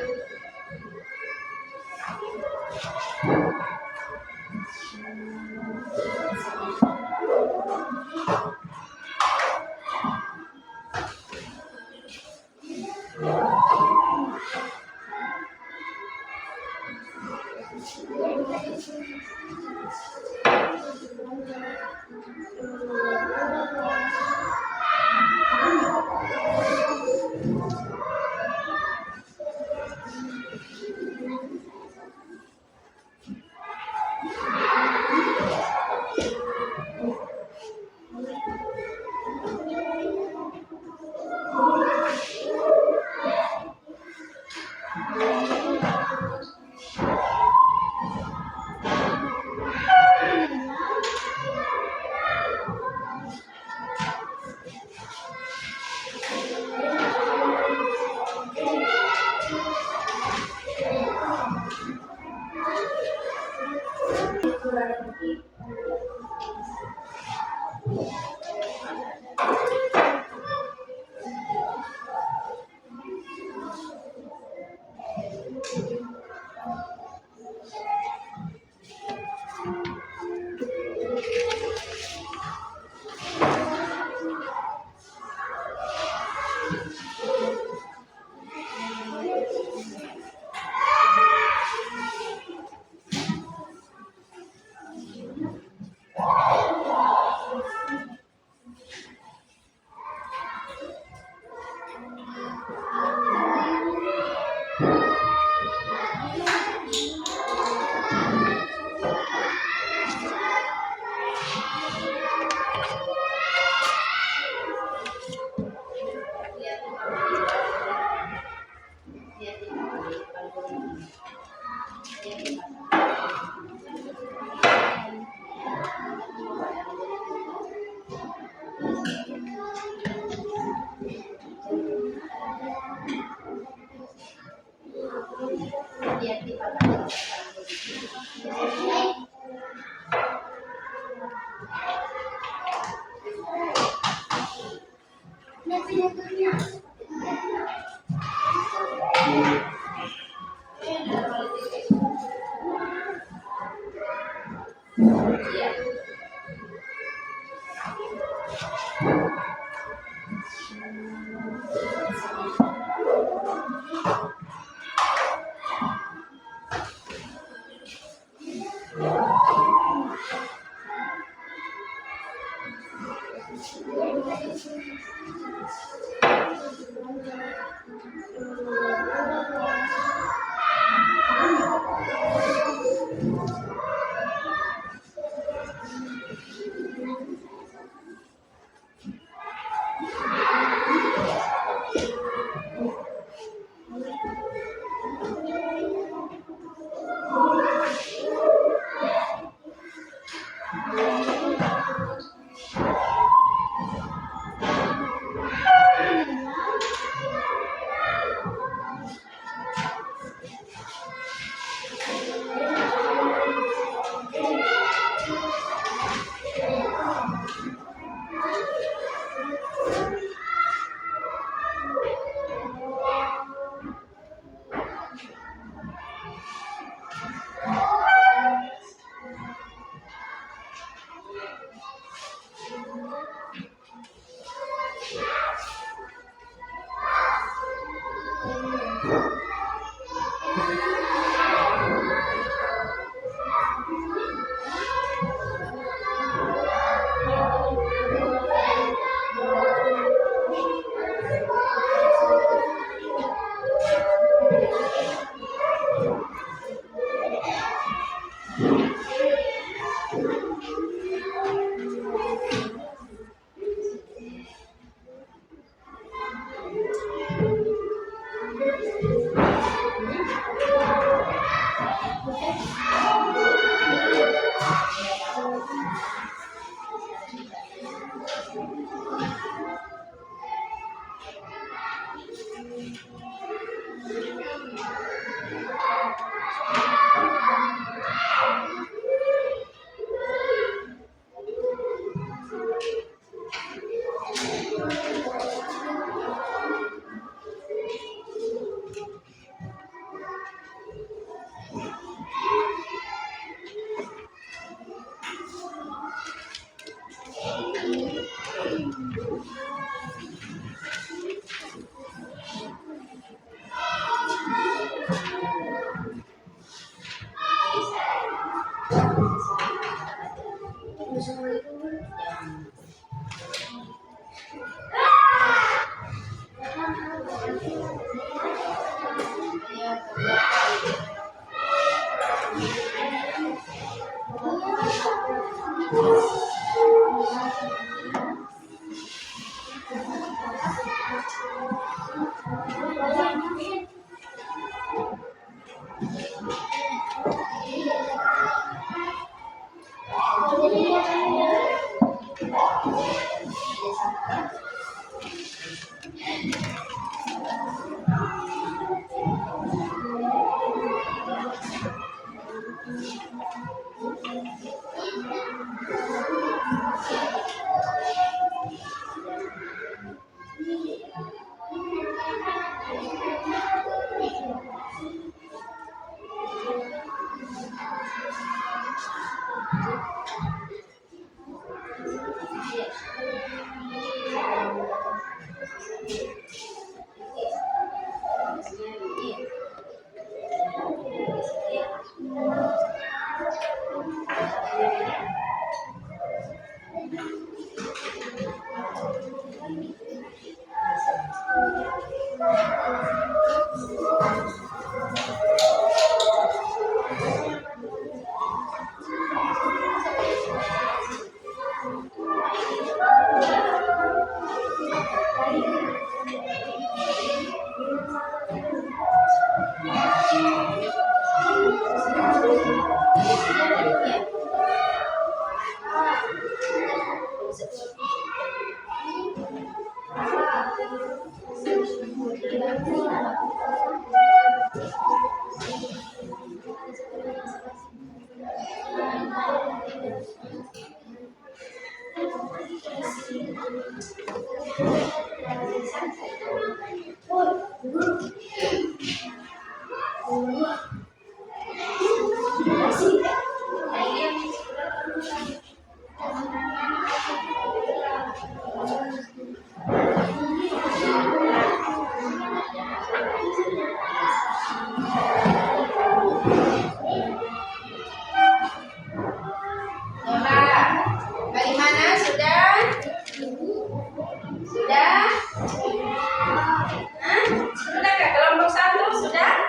Kelompok 1 sudah?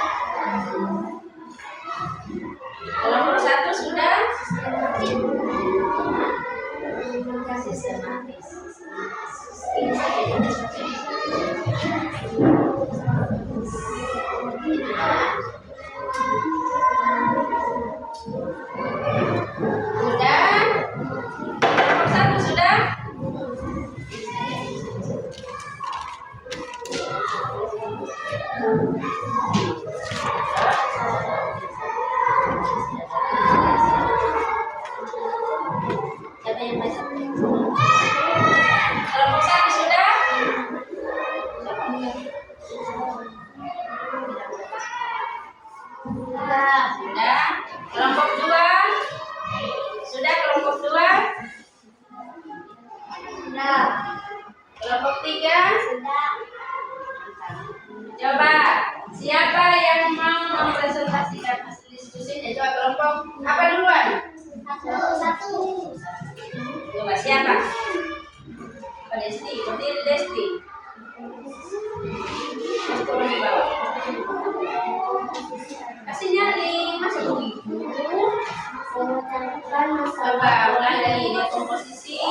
Sudah? Kelompok 1 sudah? Kelompok 1 sudah? Sudah. Kelompok 2? Sudah kelompok 2? Sudah. Kelompok 3? Sudah. Coba, siapa yang mau mempresentasikan hasil diskusinya? Coba kelompok apa duluan? Satu. Coba siapa? Apa Desti? Berdiri Desti. Turun di bawah. Kasih nyari, masa begitu? Memecahkan Coba masalah ulang lagi dekomposisi.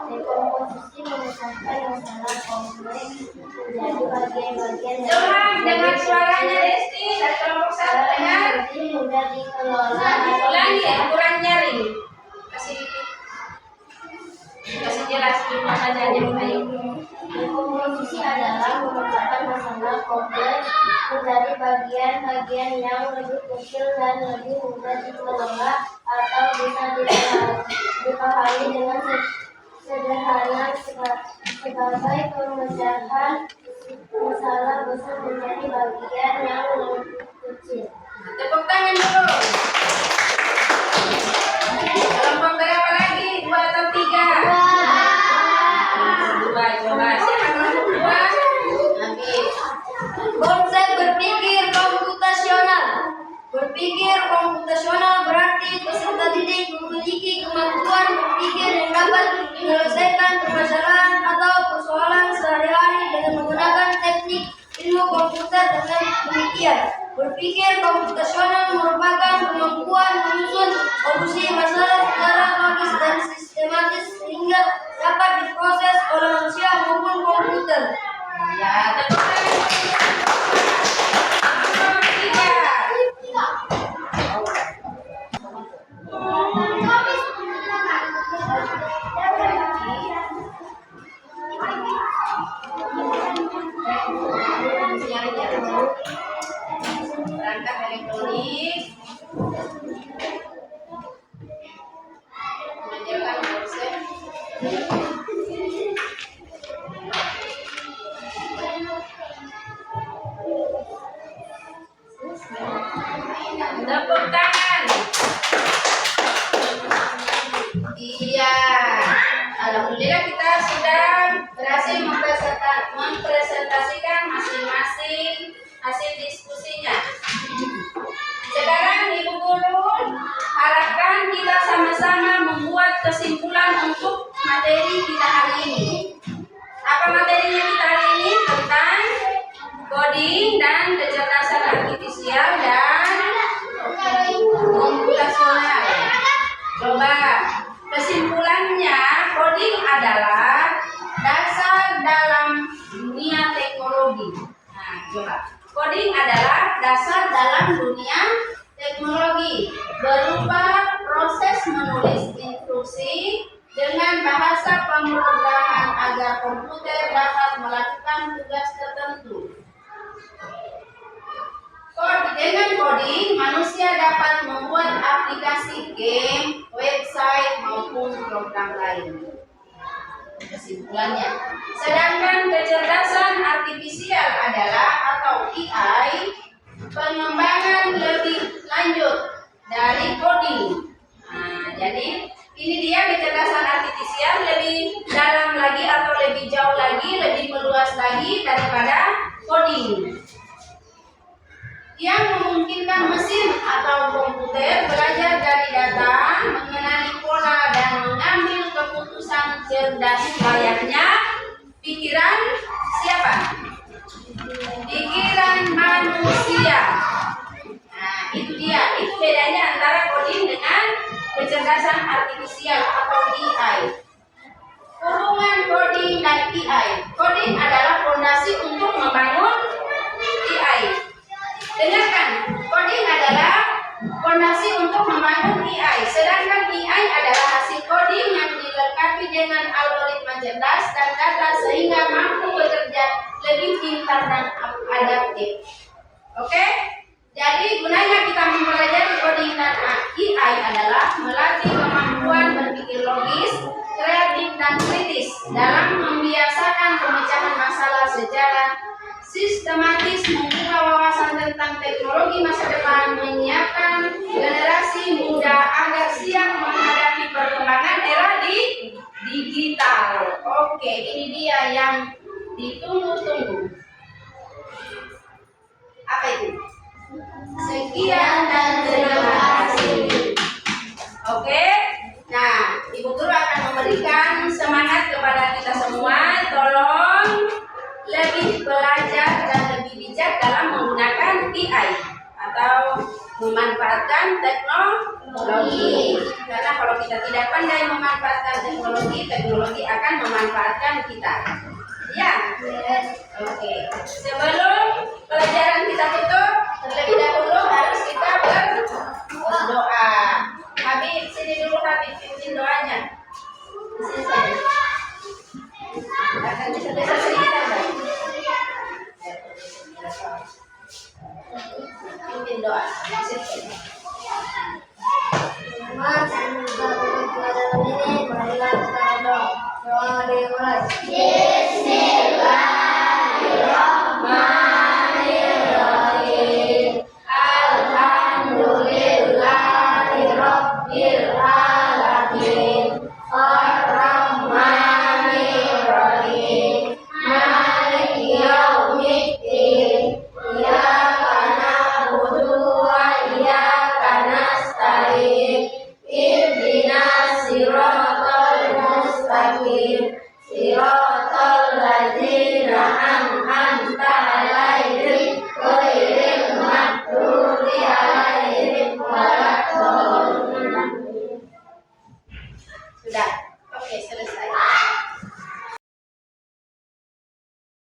dekomposisi memecahkan masalah kompleks menjadi bagian-bagian Coba dengar suaranya Desti dari kelompok 1 dengar. lebih mudah dikelola Ulangi, kurang nyaring. Kasih jelas di rumah saja ayo. Dekomposisi adalah memecahkan masalah kompleks menjadi bagian-bagian yang lebih kecil dan lebih mudah dikelola atau bisa dipahami dengan sederhana sebagai pemecahan masalah besar menjadi bagian yang lebih kecil. Tepuk tangan dulu. Kelompok berapa lagi? 2 atau 3? 2. Coba siapa kelompok 2? Habis. Konsep berpikir komputasional. Berpikir komputasional berarti peserta didik memiliki kemampuan berpikir yang dapat menyelesaikan permasalahan atau persoalan sehari-hari dengan menggunakan teknik ilmu komputer. Dengan demikian, berpikir komputasional merupakan kemampuan menyusun solusi masalah Tepuk tangan. Iya. Alhamdulillah kita sudah berhasil mempresentasikan masing-masing hasil diskusinya. Sekarang Ibu Guru harapkan kita sama-sama membuat kesimpulan untuk materi kita hari ini. Apa materinya kita hari ini? Tentang coding dan kecerdasan artifisial dan komputasional. Coba kesimpulannya, coding adalah dasar dalam dunia teknologi. Nah, coba. Coding adalah dasar dalam dunia teknologi berupa proses menulis instruksi dengan bahasa pemrograman agar komputer dapat melakukan tugas tertentu. Dengan coding, manusia dapat membuat aplikasi game, website, maupun program lain. Kesimpulannya, sedangkan kecerdasan artifisial adalah atau AI pengembangan lebih lanjut dari coding. Nah, jadi ini dia kecerdasan artifisial lebih dalam lagi atau lebih jauh lagi, lebih meluas lagi daripada coding, yang memungkinkan mesin atau komputer belajar dari data, mengenali pola, dan mengambil keputusan cerdas layaknya pikiran siapa? Pikiran manusia. Nah, itu dia. Itu bedanya antara coding dengan kecerdasan artifisial atau AI. Hubungan coding dan AI. Coding adalah fondasi untuk membangun AI. Dengarkan, coding adalah fondasi untuk membangun AI, sedangkan AI adalah hasil coding yang dilengkapi dengan algoritma cerdas dan data sehingga mampu bekerja lebih pintar dan adaptif. Oke? Jadi gunanya kita mempelajari coding dan AI adalah melatih kemampuan berpikir logis, kreatif, dan kritis dalam membiasakan pemecahan masalah secara sistematis, membuka wawasan tentang teknologi masa depan, menyiapkan generasi muda agar siap menghadapi perkembangan era digital. Oke, ini dia yang ditunggu-tunggu. Apa itu? Sekian dan terima kasih. Oke, nah Ibu Guru akan memberikan semangat kepada kita semua. Tolong lebih belajar dan lebih bijak dalam menggunakan AI atau memanfaatkan teknologi. Karena kalau kita tidak pandai memanfaatkan teknologi, teknologi akan memanfaatkan kita. Ya, oke. Sebelum pelajaran kita tutup, terlebih dahulu harus kita berdoa. Habib, sini dulu Habib, pimpin doanya. Di sini saja. Akan bisa sedikit aja. Pimpin doa. Mas, semoga pelajaran ini marilah kita berdoa. Doa dimulai. Bismillahirrahmanirrahim. Alhamdulillahirabbil alamin. Ar-Rahmanirrahim. Maliki yaumiddin. Iyyaka na'budu wa iyyaka nasta'in. Ihdinas siratal mustaqim. Siratal